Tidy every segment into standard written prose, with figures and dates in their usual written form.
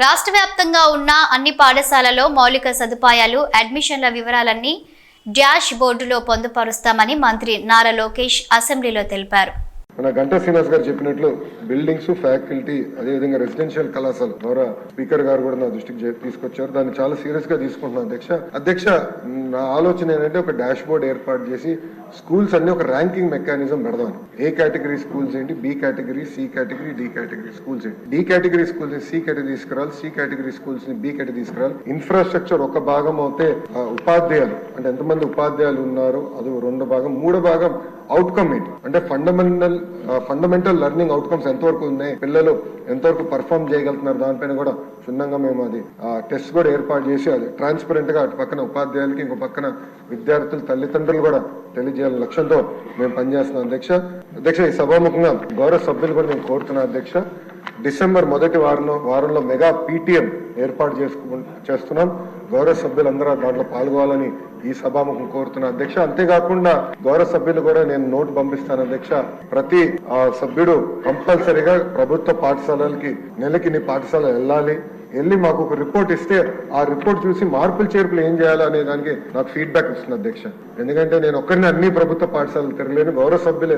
రాష్ట్ర వ్యాప్తంగా ఉన్న అన్ని పాఠశాలల్లో మౌలిక సదుపాయాలు, అడ్మిషన్ల వివరాలన్నీ డాష్ బోర్డులో పొందుపరుస్తామని మంత్రి నారా లోకేష్ అసెంబ్లీలో తెలిపారు. మన గంటా శ్రీనివాస్ గారు చెప్పినట్లు బిల్డింగ్స్, ఫ్యాకల్టీ, అదేవిధంగా రెసిడెన్షియల్ కళాశాల ద్వారా స్పీకర్ గారు కూడా నా దృష్టికి తీసుకొచ్చారు. దాన్ని చాలా సీరియస్ గా తీసుకుంటున్నాను అధ్యక్ష. నా ఆలోచన ఏంటంటే ఒక డాష్ బోర్డ్ ఏర్పాటు చేసి స్కూల్స్ అన్ని ఒక ర్యాంకింగ్ మెకానిజం పెడదాం. ఏ కేటగిరీ స్కూల్స్ ఏంటి, B category, C category, D category schools ఏంటి, D category schools C category తీసుకురావాలి, సి కేటగిరీ స్కూల్స్ ని బి కేటగిరీ తీసుకురావాలి. ఇన్ఫ్రాస్ట్రక్చర్ ఒక భాగం అవుతే ఉపాధ్యాయులు అంటే ఎంతమంది ఉపాధ్యాయులు ఉన్నారు అది రెండు భాగం, మూడో భాగం అవుట్కమ్ ఏంటి అంటే ఫండమెంటల్ లెర్నింగ్ అవుట్కమ్స్ ఎంతవరకు ఉన్నాయి, పిల్లలు ఎంతవరకు పర్ఫామ్ చేయగలుగుతున్నారు, దానిపైన కూడా క్షుణ్ణంగా మేము అది టెస్ట్ కూడా ఏర్పాటు చేసి అది ట్రాన్స్పరెంట్ గా అటు పక్కన ఉపాధ్యాయులకి, ఇంకో పక్కన విద్యార్థులు, తల్లిదండ్రులు కూడా తెలియజేయాలని లక్ష్యంతో మేము పనిచేస్తున్నాం అధ్యక్ష. ఈ సభాముఖంగా గౌరవ సభ్యులు కూడా నేను కోరుతున్నాను అధ్యక్ష. డిసెంబర్ మొదటి వారంలో మెగా పీటీఎం ఏర్పాటు చేస్తున్నాం. గౌరవ సభ్యులందరూ దాంట్లో పాల్గొవాలని ఈ సభాముఖం కోరుతున్నా అధ్యక్ష. అంతేకాకుండా గౌరవ సభ్యులు కూడా నేను నోటు పంపిస్తాను అధ్యక్ష. ప్రతి సభ్యుడు కంపల్సరీగా ప్రభుత్వ పాఠశాలలకి నెలకి నీ పాఠశాల వెళ్ళి మాకు ఒక రిపోర్ట్ ఇస్తే ఆ రిపోర్ట్ చూసి మార్పులు చేర్పులు ఏం చేయాలి అనే దానికి నాకు ఫీడ్బ్యాక్ ఇస్తుంది అధ్యక్ష. ఎందుకంటే నేను ఒక్కరిని అన్ని ప్రభుత్వ పాఠశాలలు తిరగలేను. గౌరవ సభ్యులు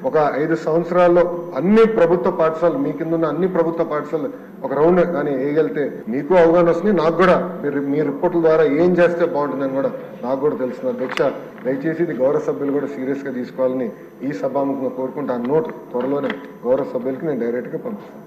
ఒక 5 సంవత్సరాల్లో అన్ని ప్రభుత్వ పాఠశాలలు మీ కింద ఉన్న అన్ని ప్రభుత్వ పాఠశాలలు ఒక రౌండ్ కానీ వేయగలితే మీకు అవగాహన వస్తుంది, నాకు కూడా మీ రిపోర్ట్ల ద్వారా ఏం చేస్తే బాగుంటుందని కూడా నాకు కూడా తెలుస్తుంది అధ్యక్ష. దయచేసి ఇది గౌరవ సభ్యులు కూడా సీరియస్ గా తీసుకోవాలని ఈ సభాముఖంగా కోరుకుంటూ ఆ నోట్ త్వరలోనే గౌరవ సభ్యులకి నేను డైరెక్ట్ గా పంపిస్తాను.